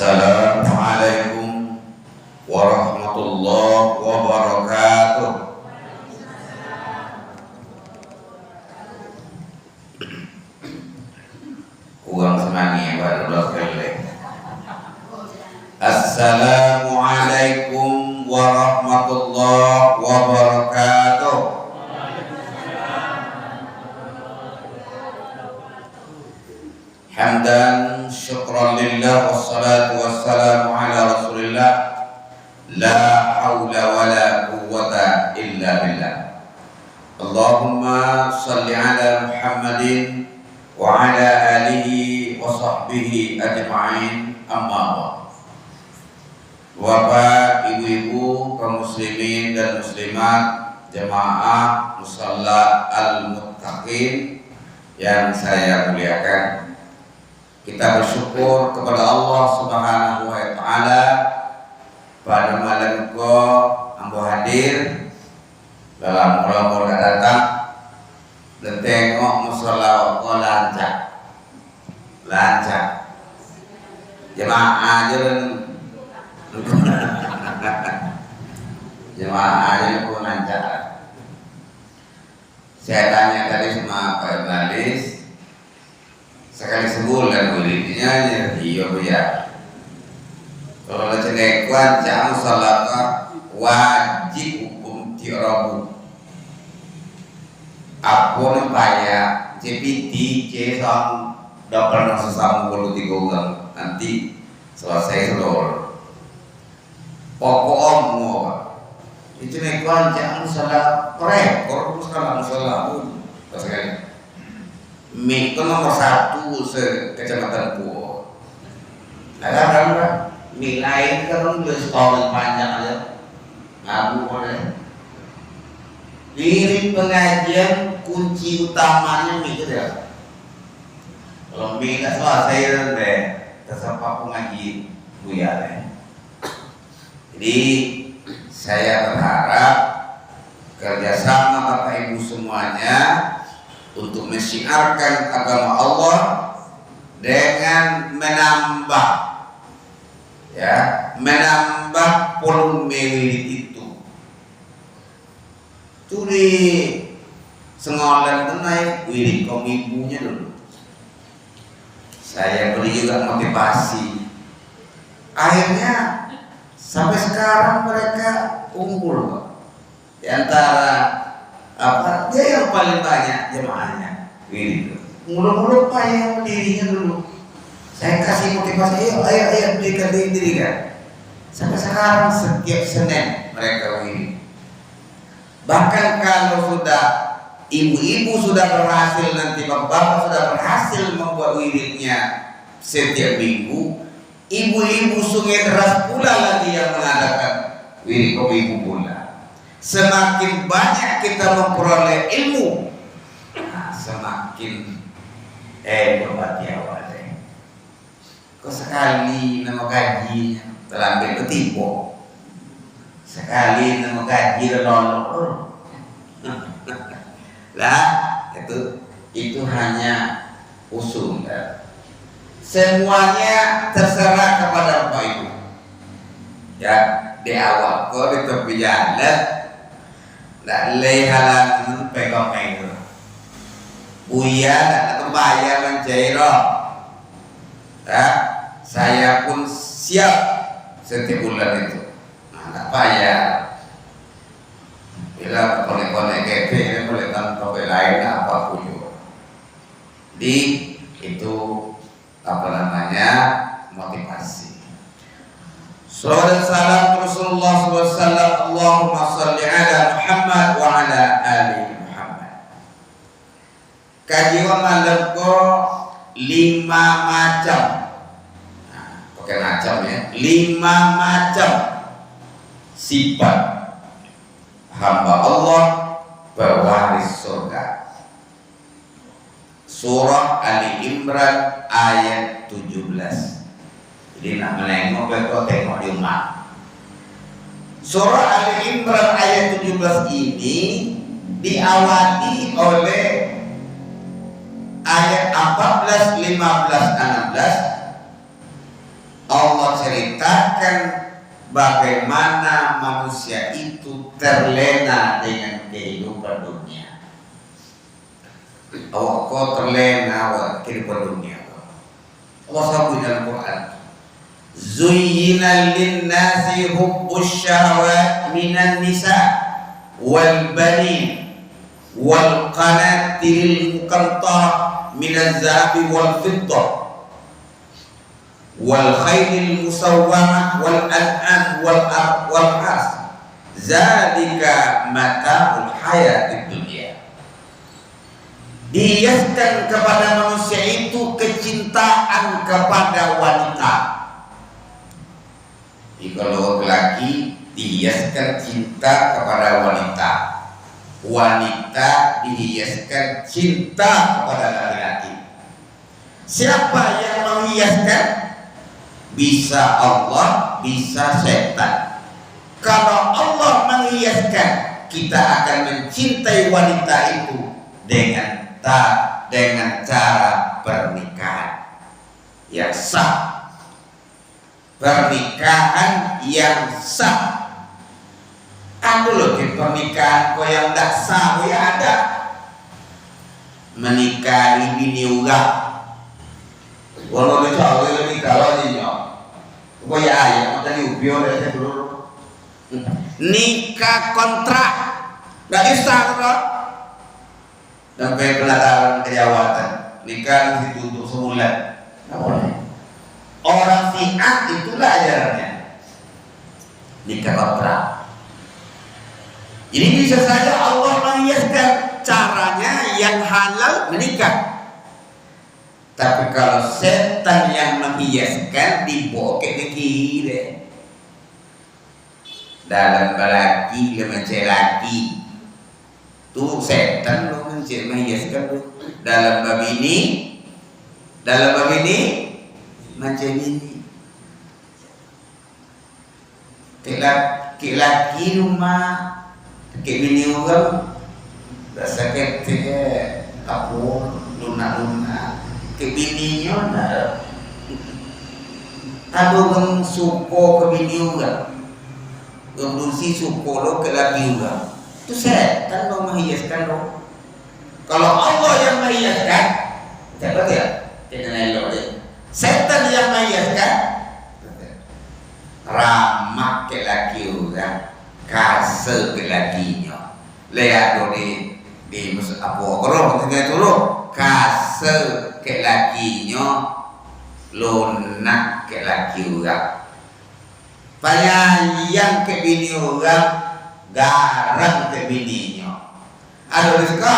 Assalamualaikum warahmatullahi wabarakatuh. Kurang semangat baru kali. Assalamualaikum warahmatullahi wabarakatuh. Hamdan syukran lillah wassalatu wassalamu ala rasulillah la hawla wa la quwwata illa billah. Allahumma salli ala Muhammadin wa ala alihi wa sahbihi ajma'in, amma ba'd. Bapak, ibu-ibu, kaum muslimin dan muslimat, jemaah musalla al-muttaqin yang saya muliakan, kita bersyukur kepada Allah Subhanahu wa taala pada malam ko ambo hadir dalam rombongan datang dan tengok musala ko lancar jemaah aja jemaah aja ko lancar. Saya tanya tadi sama Pak Ibnalis, sekali sebulan wiridnya iya bu ya. Kalau cenekuan jamu salat wajib hukum tiarabu. Apa payah CPT C-sang dapat nasi sama 23 orang nanti selesai sedol. Pokok mau cenekuan jamu salat rekor sekarang salat sekali. Mik itu nomor 1 se-Kecamatan Puo. Nah, mik lain kan udah setahun panjang aja. Ngabu boleh. Diri pengajian kunci utamanya mik itu ya. Kalau mik nggak selesai deh, terserah pengaji buya deh. Jadi saya berharap kerjasama Bapak Ibu semuanya untuk mensiarkan agama Allah dengan menambah volume itu. Turi sengolan itu naik wirid kaum ibunya dulu. Saya beri juga motivasi. Akhirnya sampai sekarang mereka unggul di antara dia yang paling banyak jemaahnya. Mulu-mulu payah dirinya dulu. Saya kasih motivasi, ayo berikan diri kan. Sampai sekarang setiap Senin mereka ini. Bahkan kalau sudah ibu-ibu sudah berhasil, nanti bapak-bapak sudah berhasil membuat wiridnya setiap minggu, ibu-ibu Sungai Deras pula lagi yang mengadakan wirid ibu pula. Semakin banyak kita memperoleh ilmu, semakin berbati awal deh. Kok sekali nama gajinya terlambat ketipu, sekali nama gaji lolok lah itu hanya usul kan? Semuanya terserah kepada Bapak Ibu ya. Di awal kok di tepi jalan tak lehalan pegang itu buya tak kebayar mencairah ya. Saya pun siap setiap bulan itu tak payah bila konek-konek keke boleh tanpa lain apapun juga. Di itu motivasi. Salawat dan salam Rasulullah SAW. Allahumma salli ala Muhammad wa ala ali Muhammad. Kajian malam ko 5 macam. Pakai macam ya. 5 macam sifat hamba Allah pewaris surga. Surah Ali Imran ayat 17. Jadi nak menengok betul tengok di rumah. Surah Ali Imran ayat 17 ini diawali oleh ayat 14, 15, 16 Allah ceritakan bagaimana manusia itu terlena dengan kehidupan dunia. Allah kok terlena dengan kehidupan dunia. Allah sebut dalam Quran, Zuyyina lin-nasi hubbus syahwat minan nisa wal banin wal qanatiril muqantarah minaz zahabi wal fiddah wal khailil musawwamah wal an'am wal has zalika mata'ul hayatid dunya. Dihiaskan kepada manusia itu kecintaan kepada wanita. Jadi kalau laki dihiaskan cinta kepada wanita, wanita dihiaskan cinta kepada laki-laki. Siapa yang menghiaskan? Bisa Allah, bisa setan. Kalau Allah menghiaskan, kita akan mencintai wanita itu dengan cara pernikahan yang sah, pernikahan yang sah. Ada loh di pernikahan kok yang tidak sah, ya ada. Menikahi bini orang, walau dicawe lebih kalau nyok, kok ya ayam tadi ubio dari dulu. Nikah kontrak, nggak bisa kok. Sampai pelataran kejawatan nikah itu untuk sebulan, nggak boleh. Orang Syiah itulah ajarannya nikah kontrak. Jadi bisa saja Allah menghiaskan caranya yang halal menikah, tapi kalau setan yang menghiaskan dibokek ke kiri dalam laki mencari laki. Tuh setan lo menghiaskan lo dalam bab ini macam ini. Laki rumah kayak bini orang rasa kayak apa luna kayak bininya nah ada orang suko ke bini orang, orang suko lo ke laki orang. Itu setan lo menghiaskan lo. Kalau Allah yang menghiaskan, siapa dia? Tidak elok dia. Setan yang menghiaskan, ramah ke laki orang, kasar ke lakinya. Lihat lo di musuh apa? Kalau kita dulu kasar ke lakinya, lunak ke laki orang. Payah ke bini orang, garang ke bininya. Ada suka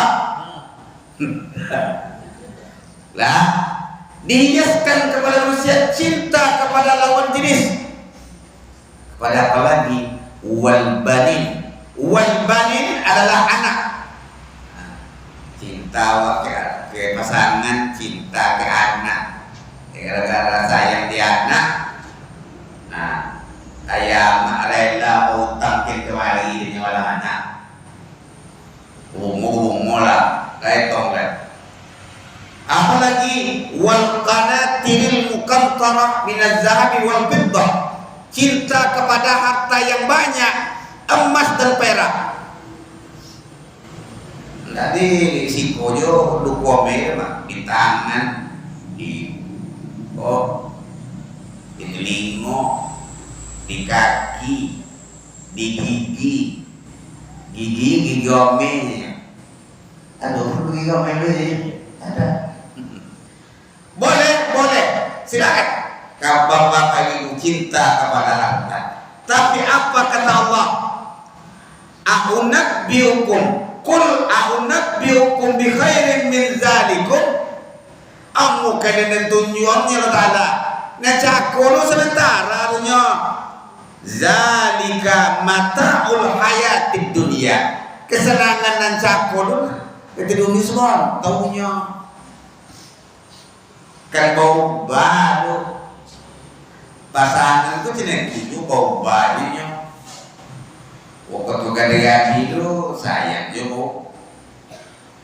lah, dihiaskan kepada manusia cinta kepada lawan jenis. Kepada apa lagi? Wal banin adalah anak. Cinta ke pasangan, cinta ke anak. Gara-gara sayang di anak, nah ayah rela utang ke kemari dengan orang anak. Umur lah, kaitong lah. Apalagi wal qanatiril muqantarah minaz zahabi wal fiddah, cinta kepada harta yang banyak, emas dan perak. Jadi sikojo lukome di tangan, di telinga, di kaki, di gigi omelnya. Aduh, gigi omelnya ada. Boleh, silakan. Kalau bapak ibu cinta kepada harta, tapi apa kata Allah? A'unabbiukum bi khairin min zalikum. Amu kalian tunjuannya Allah Ta'ala. Ngacakulu sementara dunia. Zalika mata'ul hayatid dunia. Kesenangan dan cakulu itu dunia semua tahunya. Kan bau baru pasangan itu tidak gitu bau bajunya. Waktu kadang itu sayang juga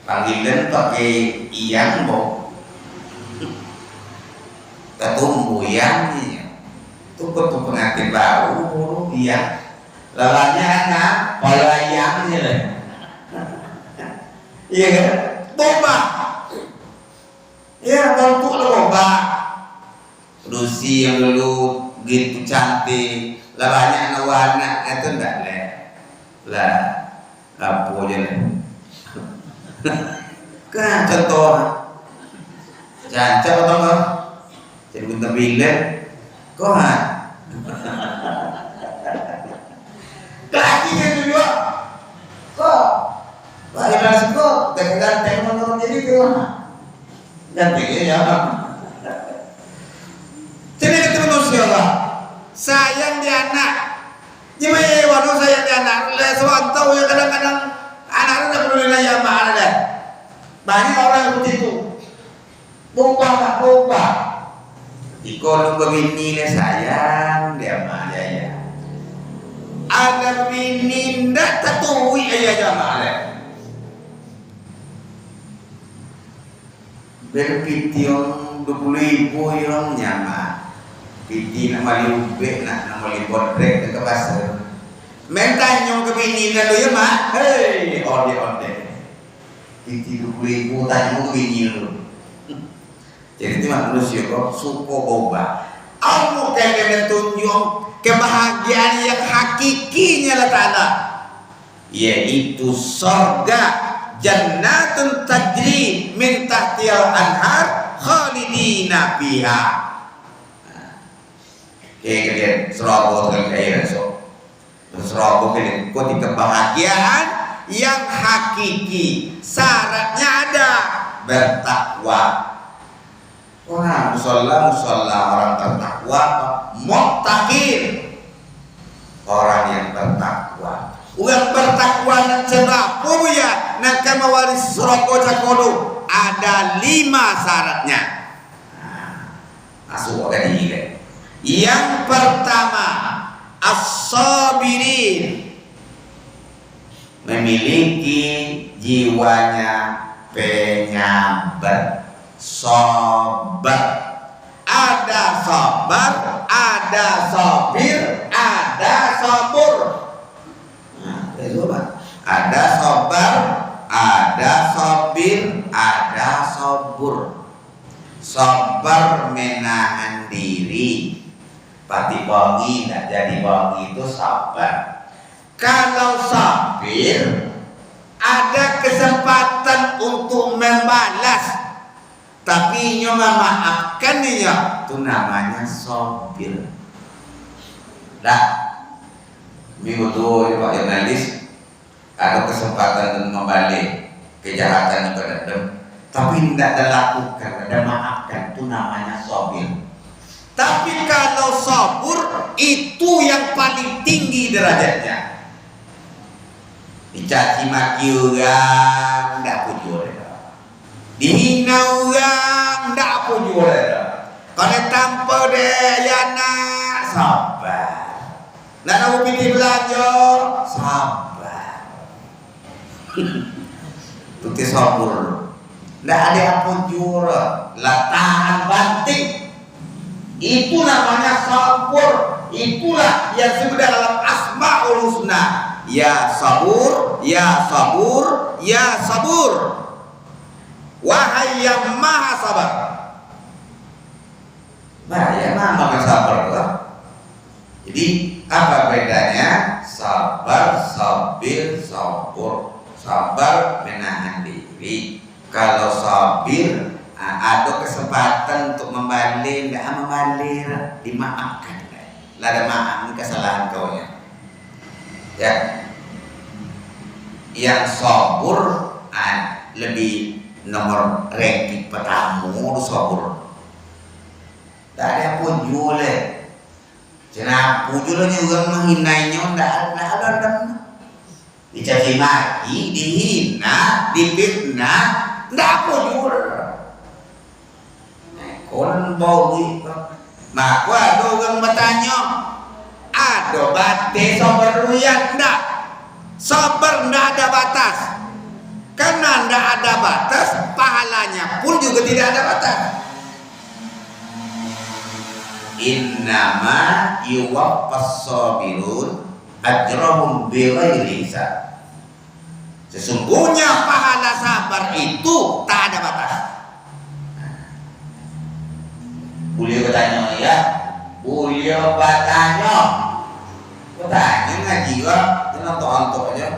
panggilan pakai iyang bau ketumbu yang Tuh pengantin baru dia lalanya anak pelayangnya lah. Iya kan? Boba. Ya kalau tuh lo boba. Rusi yang dulu gitu cantik, lalanya anak warna itu enggak leh. Lah apa aja leh. Kan contoh cancap atau enggak? Jadi bintang bilen kok kakinya juga kok bagaimana kok ganteng nonton jadi tuh gantengnya ya jadi ketemu manusia lah sayang di anak gimana waduh sayang di anak sewantau ya kadang-kadang anak-anak udah perlu nanya mana deh banyak orang yang begitu berubah kalau begini le sayang dia mah ya. Ada bini ndak tatui ayah jamaah le. Berpiti yang 20.000 yang nyama. Piti nama liube nama libodrek ke pasar. Minta nyong ke bini na ya mah. Hei onde. Piti 20.000 tanya ke bini lu. Jadi itu manusia kok suko boba. Allah kayak tunjuk kebahagiaan yang hakikinya letaknya, yaitu surga jannatun tajri min tahtihal anhar khalidina fiha. Kayak serobot dengan kayak so. Serobot dengan kok kebahagiaan yang hakiki. Syaratnya ada bertakwa. Orang musalla orang bertakwa, muttaqin orang yang bertakwa. Orang bertakwa nan sebab ya nan kama waris suroko cakodo ada 5 syaratnya. Masuk ke ini. Yang pertama as-sabirin, memiliki jiwanya penyabar. Sabar, ada sabar, ada sabir, ada sabur. Nah, ada sabar, ada sabir, ada sabur. Sabar menahan diri, pati bongi tidak jadi bongi itu sabar. Kalau sabir, ada kesempatan untuk membalas. Tapi nyoba maafkan ya, itu namanya sabir. Dah, minggu tuh Pak jurnalis ada kesempatan untuk membalik kejahatan itu ada, tapi tidak dilakukan, ada maafkan, itu namanya sabir. Tapi kalau sabur itu yang paling tinggi derajatnya. Dicaci maki orang, tidak pujur. Dihina orang ndak puju dah. Kalau tanpa deh ya nak sabar. Nak nak pilih belajar sabar. Tuti sabur. Ndak ada yang puju lah tahan banting. Itu namanya sabur. Itulah yang disebut dalam Asmaul Husna. Ya sabur, ya sabur, ya sabur. Wahai yang maha sabar. Nah, ya maha sabar lah. Jadi apa bedanya sabar, sabir, sabur? Sabar menahan diri. Kalau sabir ada kesempatan untuk membalik, tidak membalik, dimaafkan. Lada maaf kesalahan kau ya. Yang sabur lebih nomor ranking pertama sabur. Tak ada pun jual. Kenapa jualnya juga menghinainya? Tak ada. Dicaci maki, dihina, difitnah, tak apa jual. Konon bau ni. Maka ada orang bertanya, ada batas sabar ruyak tak? Sabar tak ada batas. Karena tidak ada batas, pahalanya pun juga tidak ada batas. innama yuwaffas sabirun ajrahum bighairi hisab. Sesungguhnya pahala sabar itu tak ada batas. Beliau bertanya ya, beliau bertanya ngaji lah, nonton aja.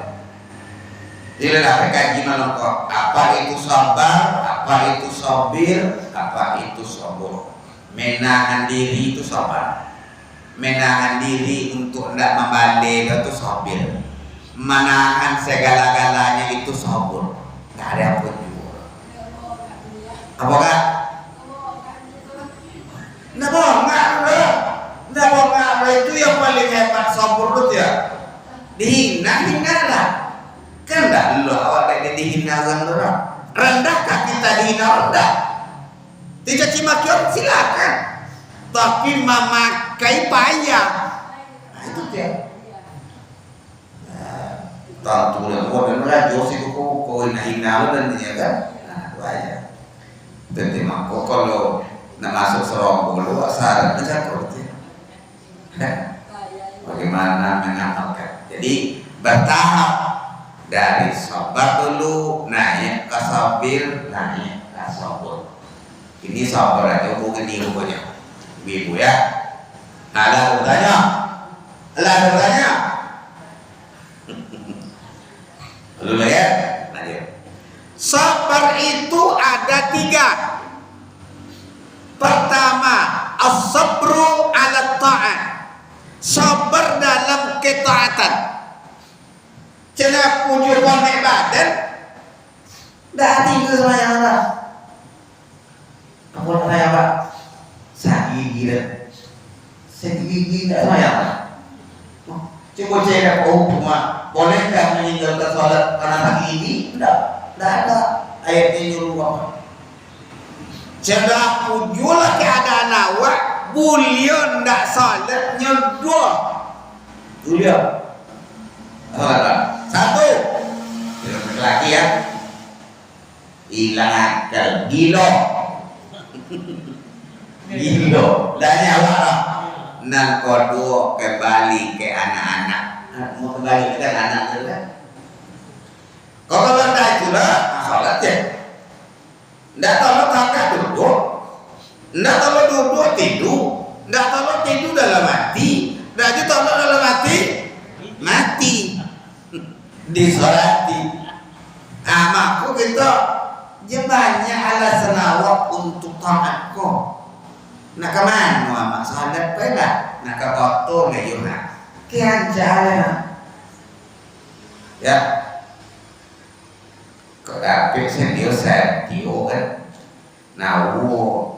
Tidak ada kaji melengkap. Apa itu sabar, apa itu sabir, apa itu sabur. Menahan diri itu sabar. Menahan diri untuk tidak membalik itu sabir. Menahan segala-galanya itu sabur. Tidak ada apa juga. Apakah? Tidak bohong, itu yang paling hebat sabur itu ya. Dihina lah. Kan enggak lu awak dari dihina orang. Rendahkah kita dihina rendah? Dicaci maki orang silakan. Tapi memakai payah. Nah, itu dia. Tentu yang mau dan rajo sih kau hina dan dia kan. Nah, itu aja. Jadi mako kalau nak masuk seronggo lu syarat mencakup dia. Bagaimana mengamalkan? Jadi bertahap. Dari sabar dulu naik ke sabir, naik ke sabur. Ini sabar aja bukan ibunya, ibu ya. Ada bertanya, Lalu ya, lanjut. Sabar itu ada 3. Pertama, as-sabru ala ta'at. Sabar dalam ketaatan. Cina punya pakai badan dah tinggal sama yang ada. Apa namanya Pak? Sakit gila sama yang ada. Coba cek hukum bolehkah meninggalkan sholat karena sakit gigi? Tidak ada ayatnya nyuruh apa. Cina pujulah keadaan awak bulion tidak sholat nyedua. Bulion. Satu, laki ya, hilang akal, gilo, dan nyawa. Nah, kedua kembali ke anak-anak. Mau kembali ke anak itu kan? Kalau anda itu lah, sholat ya. Nggak tahu kakak duduk, nggak tahu duduk tidur, nggak tahu tidur dalam hati, nggak tahu dalam hati mati. Disolati. Amaku kita banyak alasan awak untuk taat kok. Nak kemana amak sahadat pula? Nak ke kotor le yuna. Kian jalan. Ya. Kau dapat sendiri saya tio kan. Nawu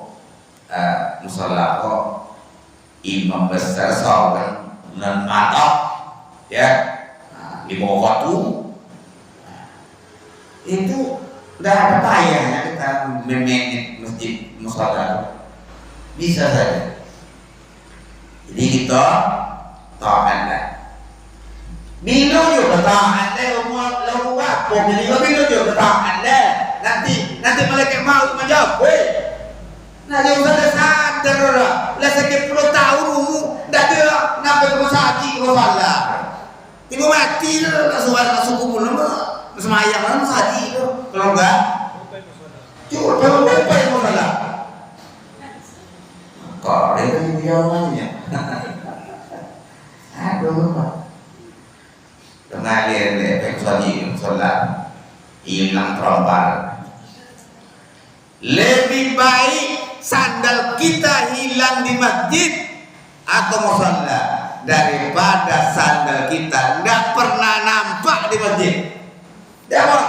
musola kok imam besar sawan nan matok ya. Di bawah waktu itu tidak ada payahnya kita memanage masjid musola bisa saja. Jadi kita taat lah. Bila juga taat lah, lalu apa? Bila juga taat lah. Nanti malaikat mau menjawab. Nah dia sudah sadar lah. Lah sekian puluh tahun dah dia nak pergi sakit salah. Tiba mati lah, suku pun nama semayang lah, saji tu. Kalau enggak, cuba apa yang masalah? Kau dia kan jawabannya. Aduh, tengah dia saji solat, hilang terombar. Lebih baik sandal kita hilang di masjid atau musalla daripada sandal kita tidak pernah nampak di masjid. Dia apa?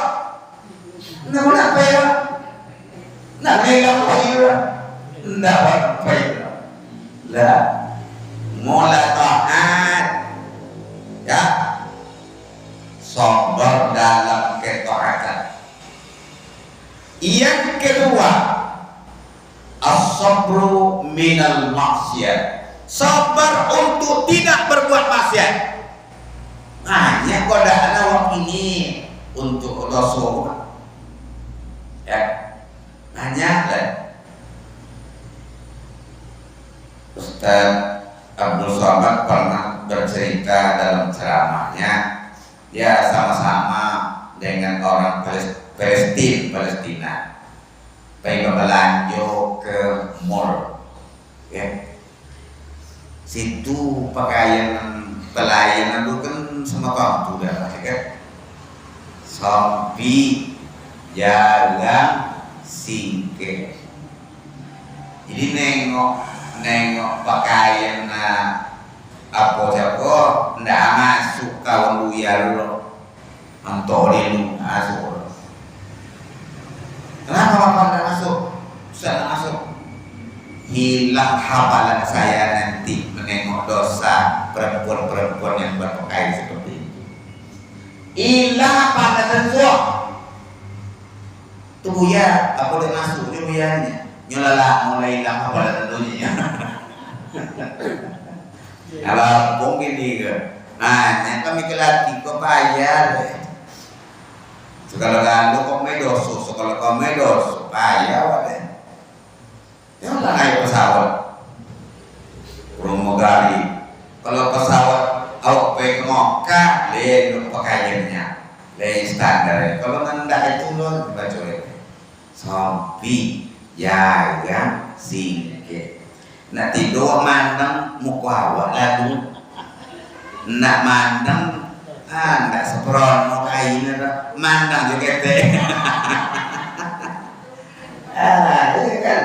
Namun apa ya? Nak megang apa ya? Tidak apa ya? Lah, mula taat, ya, sabar dalam ketaatan. Yang kedua, as-sabru minal maksiat. Sabar untuk tidak berbuat maksiat. Hanya godaan awak ini untuk dosa. Ya, hanya Ustaz Abdul Somad pernah bercerita dalam ceramahnya, dia sama-sama dengan orang Palestina pergi belanja ke mall, ya. Situ pakaian pelayanan itu kan sama kamu udah kan, sampai jalan singke. Jadi nengok pakaian apa siapa ndak masuk kawan luya lo antoni lu masuk. Kenapa bapak ndak masuk? Sudah masuk. Hilang hafalan saya nanti menengok dosa perempuan-perempuan yang berpakaian seperti itu. Hilang hafalan semua. Tuh ya, apa udah masuk dia buyanya. Nyolala mulai hilang hafalan tentunya. Kalau mungkin nih ke, nah kami ke laki kau bayar. Sekali kali kau medoso, sekali kau medoso bayar deh. Yang lah naik pesawat, Pramugari. Kalau pesawat awak pergi ngoka, lain pakaiannya, lain standar. Kalau nanda itu loh baca itu, sampai jaga singke. Nak tidur mandang muka awak lalu, nak mandang, nak seperon muka ini, mandang juga teh. Ini kan.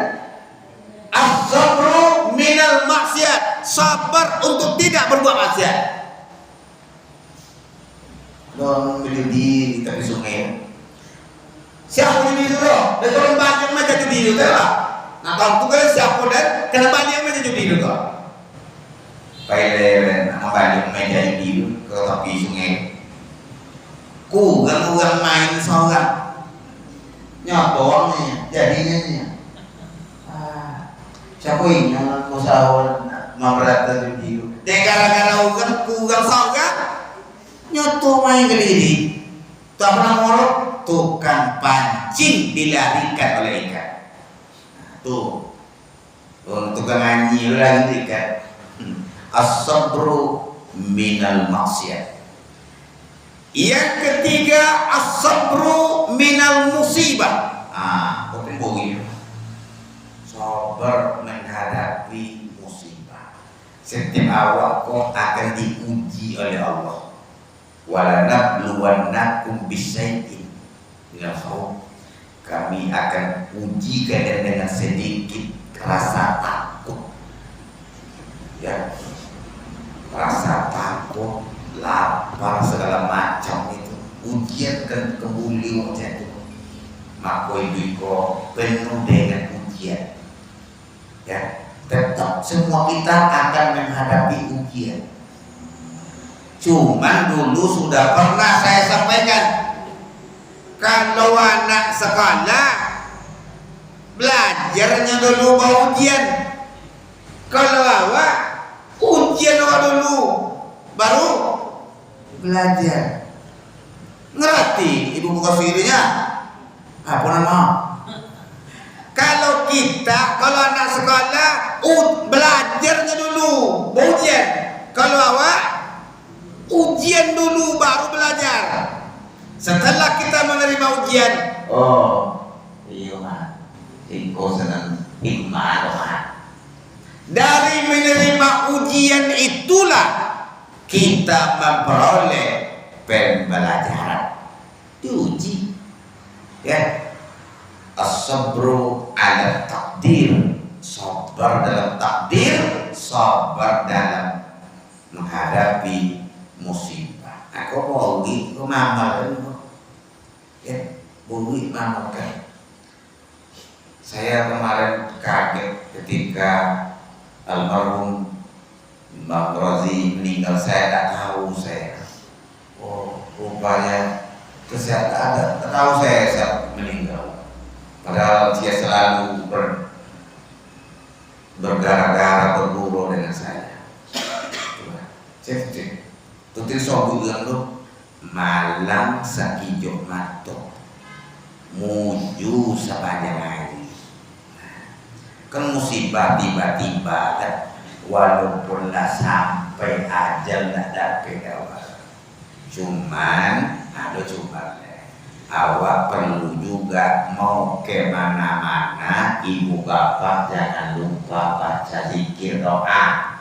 As-sabru minal maksiat, sabar untuk tidak berbuat maksiat. Don beli di tepi sungai. Siapa yang itu loh? Dan kalau banyak macam judi itu lah. Nah kalau tu kan siapa dan kena banyak macam judi itu loh. Pilih banyak macam judi itu ke tepi sungai. Kurang main seorang. Nyotong ni, jadinya ni. Siapa yang musawar memberata judi itu? Dia gara-gara kurang seorang. Nyoto main ke diri. Tak pernah ngorok. Tukang pancing dilarikan oleh ikan. Tuh tukang anjing lagi ikan. As-sabru minal maksiat. Yang ketiga as-sabru minal musibah. Bukan bohong. Sabar menghadapi musibah. Setiap awak kau akan diuji oleh Allah. Walanabluwannakum bisyai'in minal khawf. Kami akan uji kalian dengan sedikit rasa takut, ya, rasa takut, lapar, segala macam itu. Ujian kan kembali macam itu. Maka ibu penuh dengan ujian, ya. Tetap semua kita akan menghadapi ujian. Cuman dulu sudah pernah saya sampaikan, kalau anak sekolah belajarnya dulu bawa ujian. Kalau awak ujian awak dulu baru belajar. Ngerti ibu buka sirinya? Apa nama? Kalau kita, kalau anak sekolah belajarnya dulu bawa ujian. Kalau awak ujian dulu baru belajar. Setelah kita menerima ujian, iya mah, ingko senang iman mah. Dari menerima ujian itulah kita memperoleh pembelajaran. Diuji, ya. As-sabru ala takdir, sabar dalam takdir, sabar dalam menghadapi musibah. Aku bogi, aku mamal kan, ya, bogi mamal kan. Saya kemarin kaget ketika almarhum Mbak Rozi meninggal. Saya tak tahu saya. Rupanya kesehatan ada. Tahu saya meninggal. Padahal dia selalu bergara-gara berburu dengan saya. Cek. Tutir sobu bilang tuh malam sakijo mato muju sepanjang hari. Kan musibah tiba-tiba kan. walaupun lah sampai ajal tak dapat awak. Cuman ada cumannya, awak perlu juga mau ke mana-mana, ibu bapak jangan lupa baca zikir doa.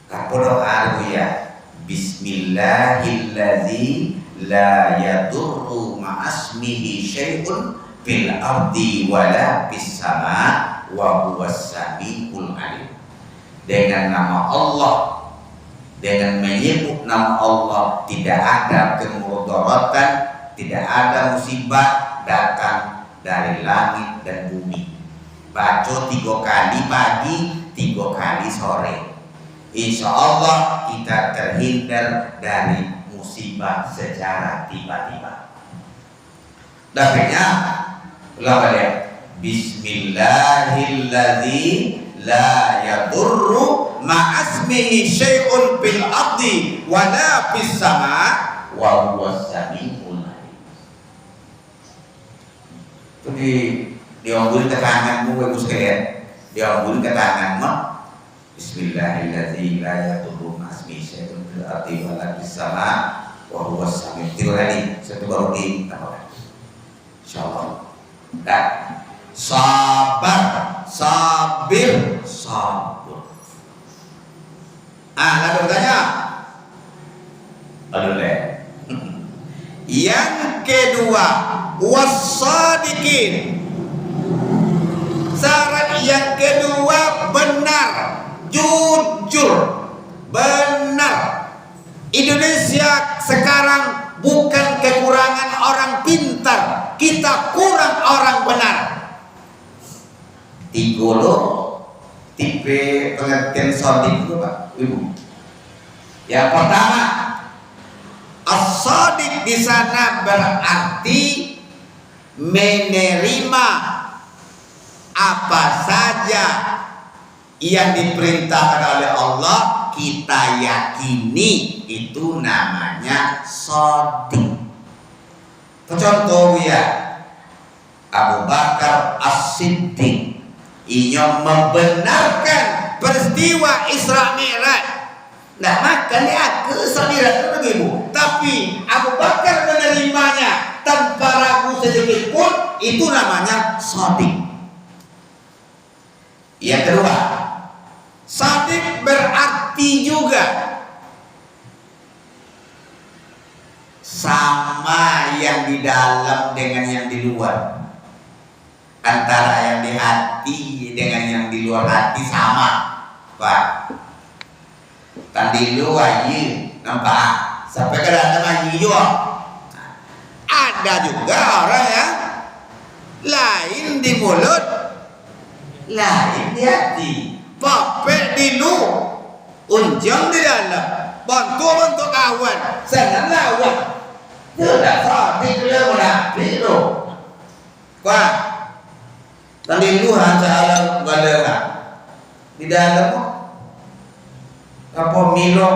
Apa doa bu ya? Bismillahilladzi la yadurru ma'asmihi syai'un fil ardi wala fis sama wa huwas samiul alim. Dengan nama Allah, dengan menyebut nama Allah, tidak ada kemudaratan, tidak ada musibah datang dari langit dan bumi. Baca 3 kali pagi, 3 kali sore. Insya Allah kita terhindar dari musibah secara tiba-tiba. Dapatnya ulang balik. Bismillahilladzi la yadurru ma'asmihi syai'un fil ardi wala fis sama wa huwas samiul alim. Itu diambil ke tanganmu ibu sekalian, diambil ke tanganmu. Bismillahirrahmanirrahim. La yadurru ma'asmihi syai'un fil ardi wala fis sama wa huwas samiul alim. Satu baru di tambahkan. Insyaallah. Dan sabar, sabir, sabur. Lalu bertanya. Lalu yang kedua, wassadiqin. Syarat yang kedua benar, jujur, benar. Indonesia sekarang bukan kekurangan orang pintar, kita kurang orang benar. Tiga lo tipe pengertian shadiq itu Pak Ibu. Yang pertama, as-shadiq di sana berarti menerima apa saja yang diperintahkan oleh Allah, kita yakini, itu namanya shadiq. Contoh ya, Abu Bakar As-Siddiq, ia membenarkan peristiwa Isra Mi'raj. Nah, maka dia ke Isra Mi'raj itu begitu. Tapi Abu Bakar menerimanya tanpa ragu sedikit pun, itu namanya shadiq. Yang kedua, shadiq berarti juga sama yang di dalam dengan yang di luar, antara yang di hati dengan yang di luar hati sama, Pak. Tadi luar ye nampak sampai ke dalam ye juga. Ada juga orang yang lain di mulut, lain di hati. Papek di lu, unjang di dalam, bantu kawan, senang lawan. Tidak shadiq dia munafik tu. Wah, tadi lu hanya alam galera di dalam apa milo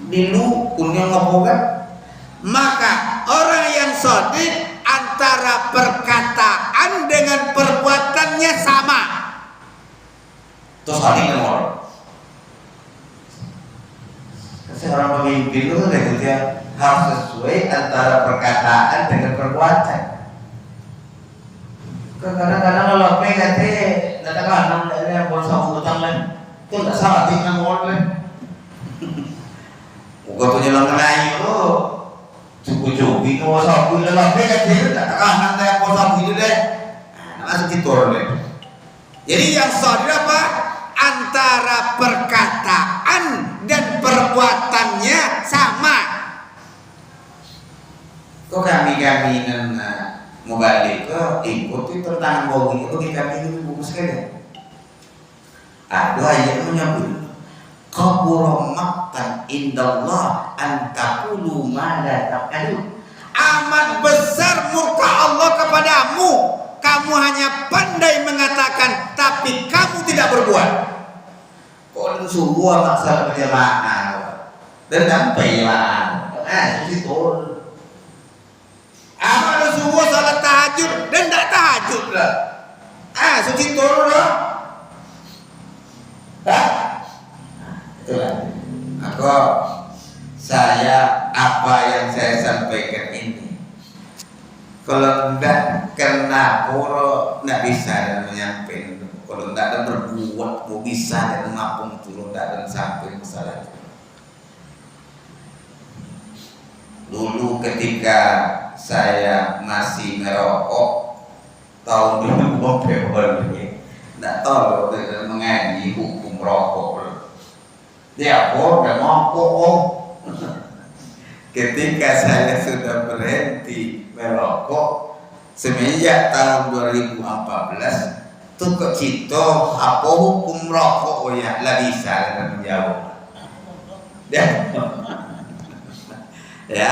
dilu punya ngapokan. Maka orang yang shadiq antara perkataan dengan perbuatannya sama. Itu shadiq nomor. Seorang pemimpin itu dia harus sesuai antara perkataan dengan perbuatan. Kadang-kadang kalau PKT katakan ada bosan utang lain, itu tak salah tinggal ngomong. Bukan tu jalan kenai tu, cukup itu bosan tu dalam PKT katakan ada bosan itu deh, masuk tidur deh. Jadi yang saudara apa? Antara perkataan dan perbuatannya sama. Kok kami mau balik ke ikuti tentang bohong itu kami ini buku sekali. Ada ayat menyebut kabura maqtan indallah an taqulu ma la taf'alun. Amat besar murka Allah kepadamu, kamu hanya pandai mengatakan tapi kamu tidak berbuat. Kau semua masalah berjamaah dan sampai jamaah situ. Amal semua salat tahajud dan tak tahajud lah. Suci turun lah. maka saya apa yang saya sampaikan ini kalau tidak kena poro tidak bisa dan menyampaikan. Kalau tidak dan berbuat mau bisa dan ngapung turun tidak dan sampai masalah itu. Dulu ketika saya masih merokok tahun 2020 ini, tidak tahu kalau mengaji hukum rokok. Dia udah ngokok. Ketika saya sudah berhenti merokok semenjak tahun 2014, tuh kok cito apa hukum rokok? Oh ya, lah bisa dan menjawab. Ya,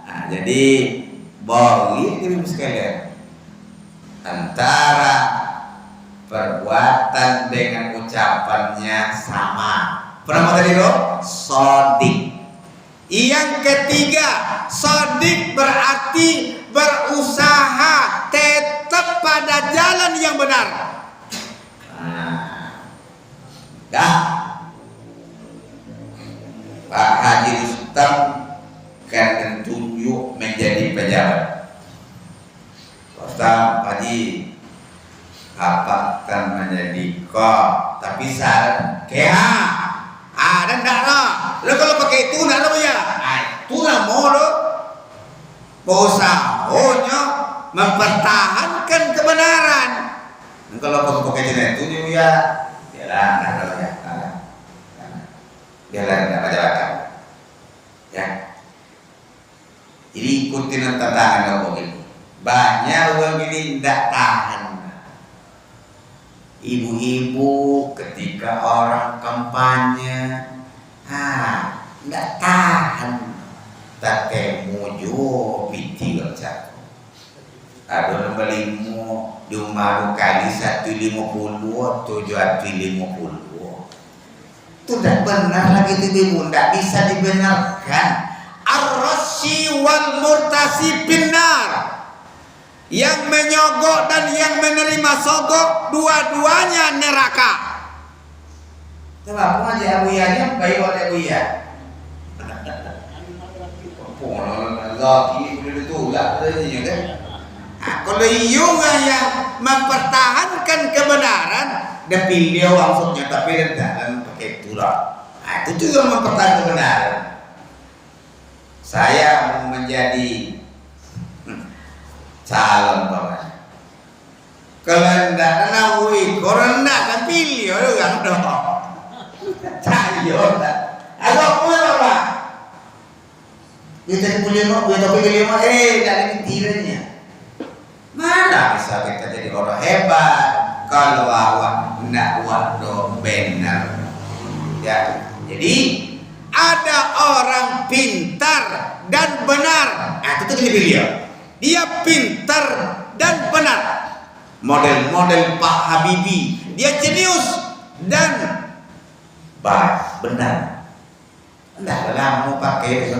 nah, jadi bagi ibu sekalian antara perbuatan dengan ucapannya sama. Pernah tadi loh, sodik. Yang ketiga, sodik berarti berusaha tetap pada jalan yang benar. Dah, Pak Haji Rustam kan tunjuk menjadi pejabat. Ustaz Haji apa kan menjadi kok, tapi saran keha ada ndak lah. Lo kalau pakai itu ndak lo ya, itu lah molo usahanya mempertahankan kebenaran. Dan kalau pakai jenis itu ya biarlah ndak lo ya, biarlah ndak pejabat ya. Jadi ikutin tantangan lo begini. Banyak orang ini tidak tahan. Ibu-ibu ketika orang kampanye, tidak tahan. Tak mujo piti kerja. Ada belimu di rumah kali 150 atau 750. Itu tidak benar lagi itu ibu, tidak bisa dibenarkan. Ar-Rasyi wal Murtasi binar. Yang menyogok dan yang menerima sogok dua-duanya neraka. Coba aja Abu Yahya baik oleh Abu Yahya. Kalau juga yang mempertahankan kebenaran dan beliau maksudnya tapi dalam pakai tulah. Itu juga mempertahankan kebenaran. Saya mau menjadi calon bapak. Kalau tidak nawi, korang tidak kan pilih orang dong. Cayo tak. Ada apa bapak? Kita punya mau, kita pilih mau, tidak ada tiranya. Mana bisa kita jadi orang hebat kalau awak tidak waduh benar. Ya, jadi ada orang pintar dan benar. Itu tuh beliau. Dia pintar dan benar. Model-model Pak Habibie. Dia jenius dan baik, benar. Tidak lama mau pakai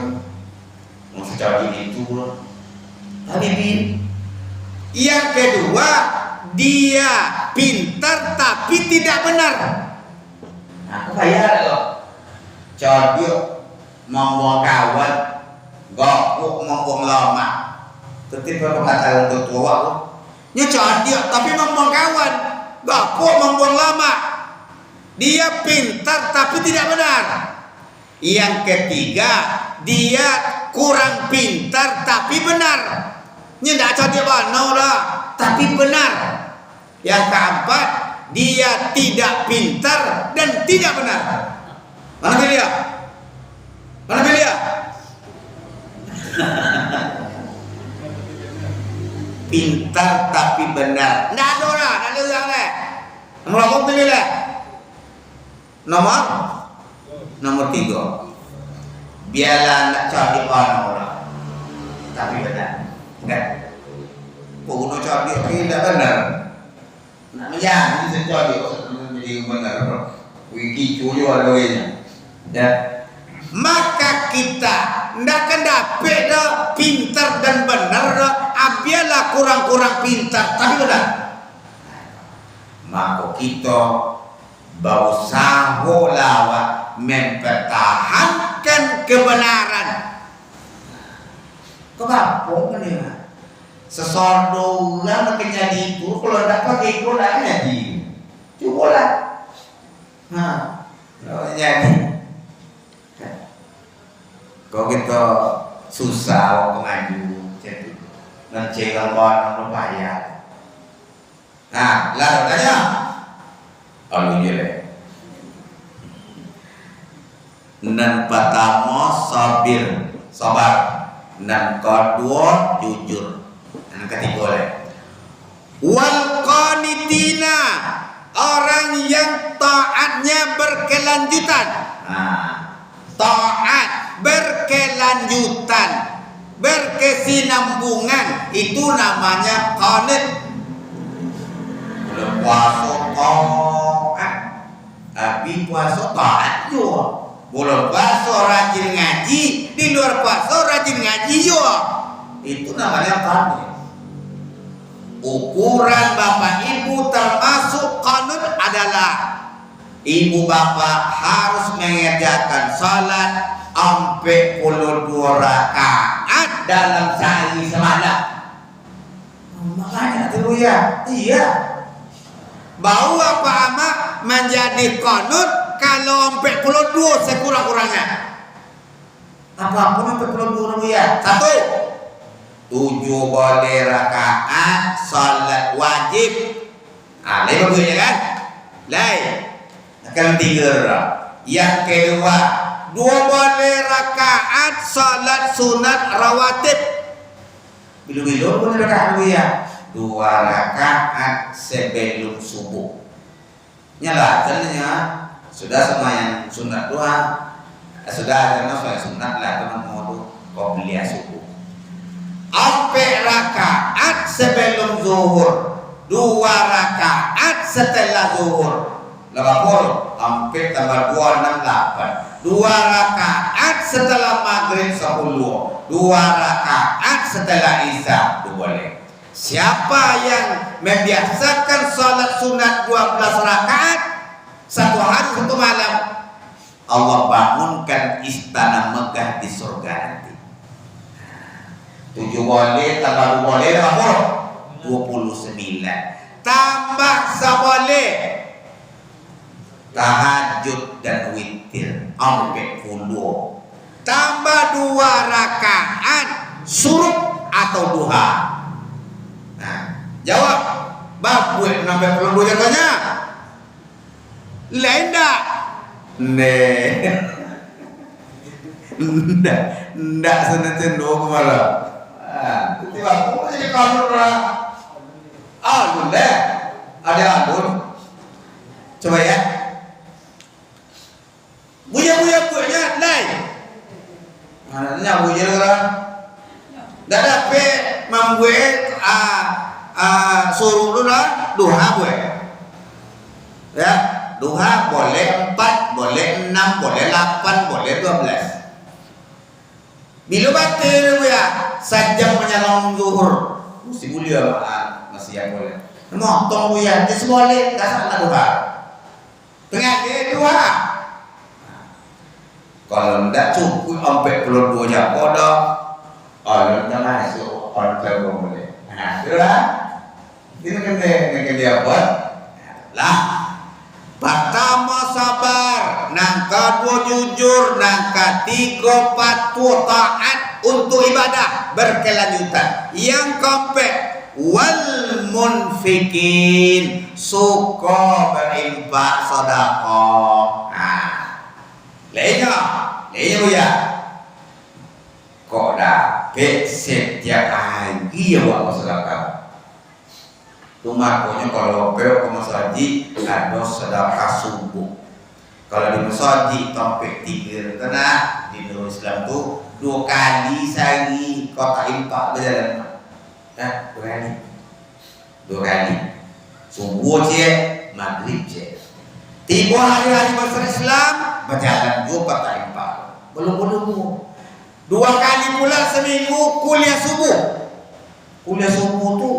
mau secara itu Habibie. Yang kedua, dia pintar tapi tidak benar. Aku bayar loh. Coba membuang kawan, gokuk membuang lama. Tetap kalau kata untuk tua aku, nyecat dia tapi membuang kawan, gapuk membuang lama. Dia pintar tapi tidak benar. Yang ketiga, dia kurang pintar tapi benar. Nyendak cat dia banau lah, tapi benar. Yang keempat, dia tidak pintar dan tidak benar. Mana dia? Mana dia? Pintar tapi benar. Tidak ada orang, tidak ada orang leh. Nomor apa pilih leh? Nomor 3. Biarlah tidak cari orang, tapi benar. Enggak. Kau cari tidak benar. Nak menjadi secari jadi benar. Wiki cuyo ada wenya. Ya. Maka kita tidak akan dapat pintar dan benar. Biarlah kurang-kurang pintar tapi benar. Maka kita berusaha lawat mempertahankan kebenaran. Kebapung kan ya. Sesordo orang makin jadi itu, kalau tidak pakai itu tidak jadi. Coba lah. Nah, kalau jadi. Kalau kita susah waktu maju, jadi mencegah orang bayar. Nah, lalu tanya, kalau jelek. Nan pertama sabir, sabar. Nan kedua jujur. Nan ketiga le. Wal qanitina, orang yang taatnya berkelanjutan. Nah, taat berkelanjutan, berkesinambungan, itu namanya qanit. Puasa taat, tapi puasa taat juga. Bulan puasa rajin ngaji, di luar puasa rajin ngaji juga. Itu namanya qanit. Ukuran bapak ibu termasuk qanut adalah ibu bapak harus mengerjakan salat 42 rakaat dalam sehari semalam. Makanya dulu ya, iya. Bau apa ama menjadi qanut kalau 42 sekurang-kurangnya. Apapun 42 ya. 1. 7 boleh rakaat salat wajib. Lain bagusnya kan? Lain. Akan 3. Yang kedua, 2 boleh rakaat salat sunat rawatib. Bila-bila boleh rakaat ya. 2 rakaat sebelum subuh. Nyala caranya sudah semua yang sunat doa. Sudah karena soal sunat lah itu mau qobliyah subuh. 4 rakaat sebelum zuhur, 2 rakaat setelah zuhur. 80 4 tambah 2 68. 2 rakaat setelah maghrib 10, 2 rakaat setelah isya 2 boleh. Siapa yang membiasakan salat sunat 12 rakaat 1 hari 1 malam, Allah bangunkan istana megah di surga nanti. 7 boleh tambah 2 boleh 29. Tambah 1 boleh tahajud dan witir 40. Tambah 2 rakaat suruk atau duha. Nah, jawab. Bab buat sampai 40 jatuhnya. Lain dak? Ndak seneten do kemana? Itu aku jadi kalur lah. Alun deh. Ada alun. Coba ya. Buya lain. Mana buya orang? Dah dapat membuat suruh dulu lah duha buat. Ya, duha boleh 4, boleh 6, boleh 8, boleh 12. Bila batil ya, sajam menyalam zuhur. Mesti mulia masih yang boleh. Motong buya, dia boleh dah salah duha. Tengah dia duha. Kalau tidak cukup sampai 42 jam bodoh, kalau tidak masuk orang tua boleh. Nah, itulah. Itu kan dia buat. Lah, pertama sabar, nang kedua jujur, nang ketiga patuh taat untuk ibadah berkelanjutan. Yang keempat, wal munfikin, suka berinfak sedekah. Nah, lainnya ya. Kok dapet setiap hari ya buat sedekah. Itu makanya kalau belok ke masjid ada sedekah subuh. Kalau di masjid sampai 3 tenah di dalam Islam tu 2 kali sehari kota infak berjalan. 2 kali. 2 kali. Subuh je, maghrib je. Tiba hari-hari masyarakat Islam berjalan juga kota infak. Belum. 2 kali pula seminggu kuliah subuh. Kuliah subuh tu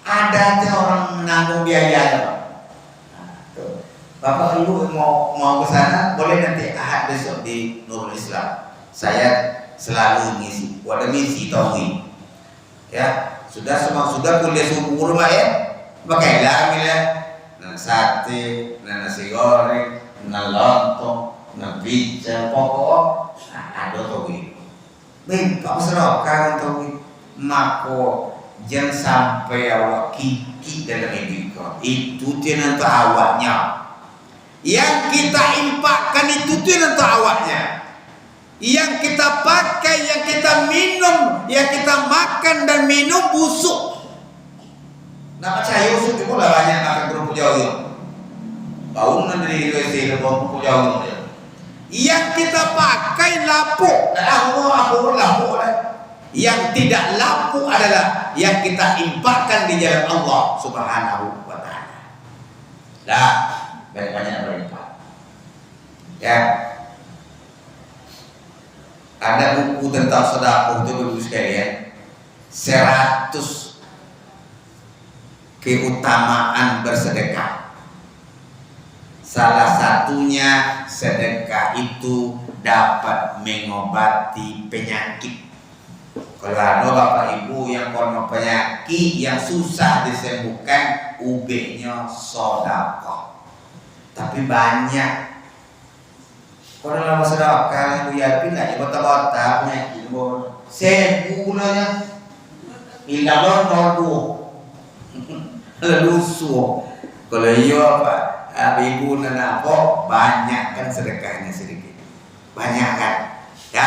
ada aja orang menanggung biaya. Bapak Ibu mau ke sana boleh nanti Ahad besok di Nurul Islam. Saya selalu ngisi. Wadah misi tauhid. Ya, sudah kuliah subuh rumah ya. Pakailah mila na sate, na nasi goreng, na lontong, na pizza, pokok ada tauhid. Ben, kau serokan tauhid. Mako jangan sampai awak kiki dalam hidup. Itu dia nanti awaknya. Yang kita infakkan itu nanti awaknya. Yang kita pakai, yang kita minum, yang kita makan dan minum busuk. Nak percaya busuk itu lah banyak makan kerupuk jauh. Bangunan dari WC kerupuk jauh. Yang kita pakai lapuk, lapuk lah. Yang tidak lapuk adalah yang kita infakkan di jalan Allah Subhanahu wa taala. Lah, banyak berinfak. Ya. Ada buku tentang sedekah itu Bapak sekalian. 100 keutamaan bersedekah. Salah satunya sedekah itu dapat mengobati penyakit. Kalau ada Bapak Ibu yang punya penyakit yang susah disembuhkan, ubenya sedekah. Tapi banyak. Kalau dalam sedekah itu ya pindah kota-kota penyakit bon. Sebulanya hilang nol lelusu. Kalau iya Pak Ibu nanako banyak kan sedekahnya sedikit. Banyak kan? Ya,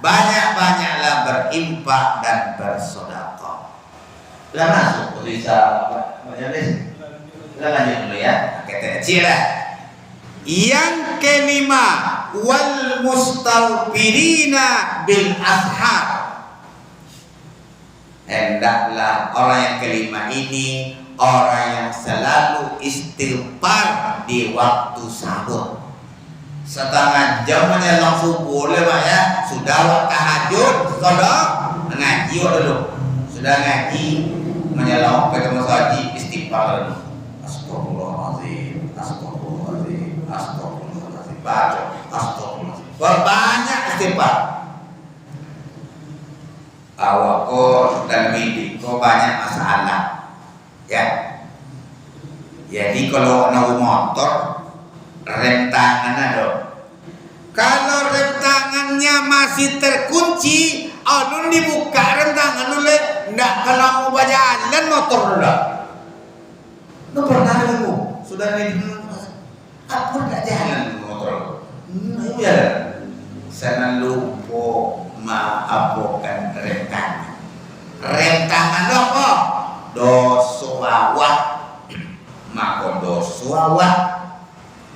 banyak-banyaklah berinfak dan bersedekah. Lah masuk bisa majelis. Kita lanjut dulu ya. Kita kecil lah. Yang kelima, wal mustaghfirina bil ashar. Hendaklah orang yang kelima ini orang yang selalu istighfar di waktu sahur. Setengah jam menjelang subuh boleh Pak ya. Sudah waktu tahajud, sudah ngaji dulu. Sudah ngaji menjelang ke masjid istighfar dulu. Astagfirullahaladzim, astagfirullahaladzim, astagfirullahaladzim. Baca astagfirullahaladzim. Berbanyak istighfar. Awak kok dalam hidup kok banyak masalah. Ya. Jadi kalau naik motor rem tangan ada. Kalau rem tangannya masih terkunci, alun dibuka rem tangan oleh ndak kalau mau jalan motor dah. Lu pernah dulu sudah di apa nggak jalan motor? Ya. Saya lupa maapokan rem tangan. Rem tangan apa? Dosa awak. Maka dosa awak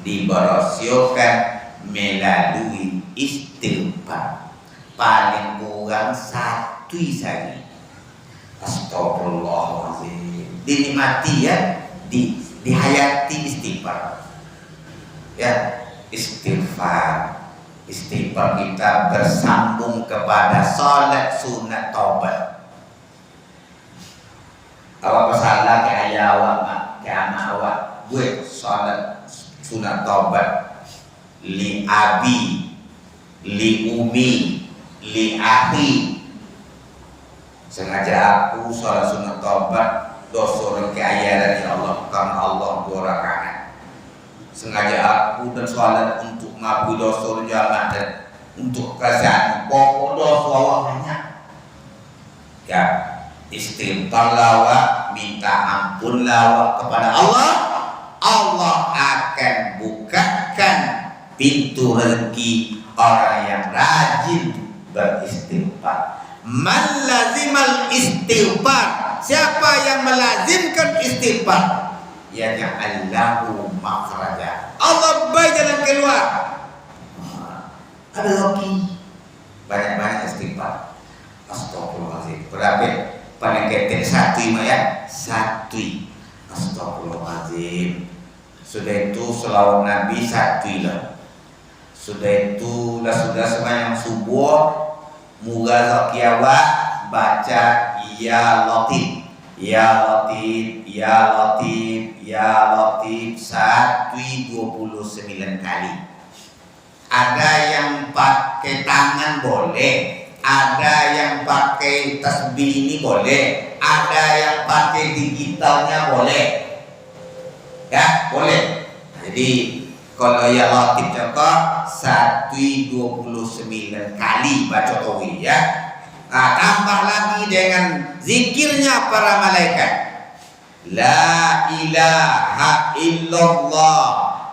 diberasiokan melalui istighfar paling kurang satu saja. Astagfirullahaladzim. Dinikmati ya, dihayati istighfar. Ya, istighfar kita bersambung kepada salat sunat taubat. Awak bersalah ke ayah awak, ke anak awak, buat salat sunat taubat li abi, li umi, li akhi. Sengaja aku salat sunat taubat dosa ke ayah dari Allah karena Allah 2 rakaat. Sengaja aku dan salat untuk ngampuni dosa jamaah dan untuk kerajaan pokok dosa awak banyak. Ya, istighfar lawak, minta ampun lawak kepada Allah. Allah akan bukakan pintu rezeki orang yang rajin beristighfar. Man lazimal istighfar, siapa yang melazimkan istighfar, ya ja'allahu makhraja, Allah beri jalan keluar. Ada lagi banyak-banyak istighfar. Astagfirullahaladzim. Berapa? Paling ketek satu ya, satu. Astagfirullahaladzim. Sudah itu selawat Nabi satu lah. Sudah itu sudah sembahyang subuh, muga zakiyawa baca ya latif. Ya Latif, Ya Latif, Ya Latif 129 kali. Ada yang pakai tangan boleh, ada yang pakai tasbih ini boleh, ada yang pakai digitalnya boleh. Ya, boleh. Jadi kalau Ya Latif cokok 129 kali baca tawi ya. Nah, tambah lagi dengan zikirnya para malaikat. La ilaha illallah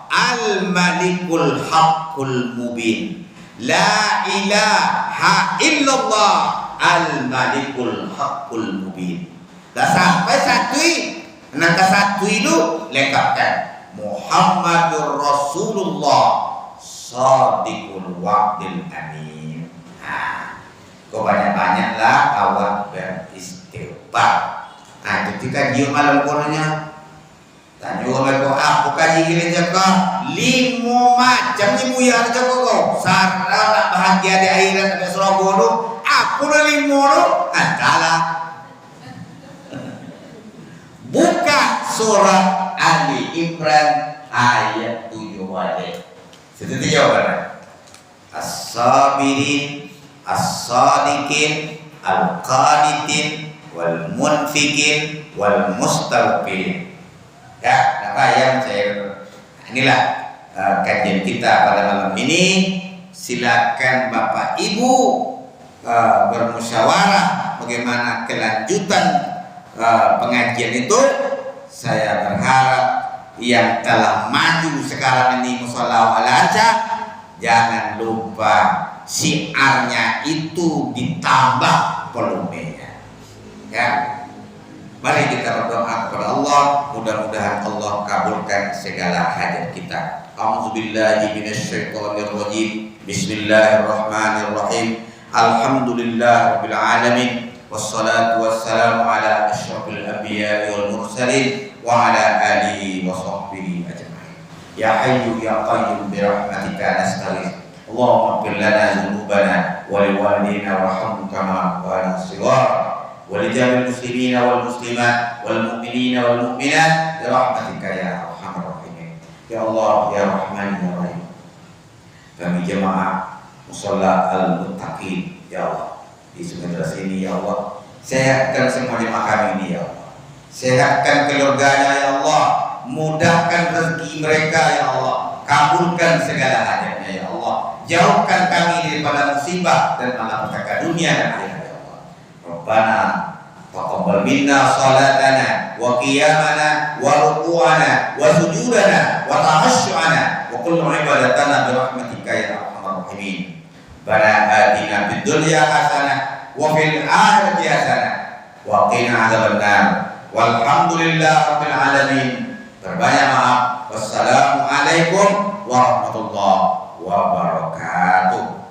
al-malikul haqqul mubin. La ilaha illallah al-malikul haqqul mubin. Dah sampai satu, nangka satu itu lengkapkan. Muhammadur Rasulullah Shadiqul Wa'dil Amin. Nah, kau banyak-banyaklah awak beristighfar. Nah, ketika dia malam kornya tanya mereka aku kaji gini jaga 5 macam ni buyar jaga kau sarana nak bahagia di akhirat sampai surga tu aku dah 5 tu adalah buka surah Ali Imran ayat 7 wajib. Seperti jawabannya. As-sabirin, as-sadiqin, al-qanitin, wal munfiqin, wal mustaghfirin. Ya, apa yang saya inilah kajian kita pada malam ini. Silakan Bapak Ibu bermusyawarah bagaimana kelanjutan pengajian itu. Saya berharap yang telah maju sekarang ini musholla al-aja jangan lupa syiarnya itu ditambah volumenya. Ya, mari kita berdoa kepada Allah, mudah-mudahan Allah kabulkan segala hajat kita. A'udzubillahi minasyaitonirrajim. Bismillahirrahmanirrahim. Alhamdulillahirabbil alamin. Wassalatu wassalamu ala asyrafil anbiya'i wal mursalin wa ala alihi wa sahbihi ajma'in. Ya hayyu ya qayyum bi rahmatika nastaghits. Allahumma ighfir lana dzunubana wa liwalidina warhamhum kama rabbayana shighara wa li jami'il muslimina wal muslimat wal mu'minina wal mu'minat bi rahmatika ya arhamar rahimin. Ya Allah ya Rahman ya Rahim. Kami jemaah musalla al-muttaqin ya Allah di sebelah sini ya Allah, sehatkan semua jemaah kami ini ya Allah, sehatkan keluarganya ya Allah, mudahkan rezeki mereka ya Allah, kabulkan segala hajatnya ya Allah, jauhkan kami daripada musibah dan malapetaka dunia dan akhirat ya Allah. Rabbana taqabbal minna salatana wa qiyamana wa ruku'ana wa sujudana wa tahassyu'ana wa kullu ibadatana bi rahmatika ya arhamar rahimin. Bana atina fid dunya hasanah wa fil akhirati hasanah wa qina adzabannar. Walhamdulillahirabbil alamin. Berbanyak maaf. Wassalamualaikum warahmatullahi wabarakatuh.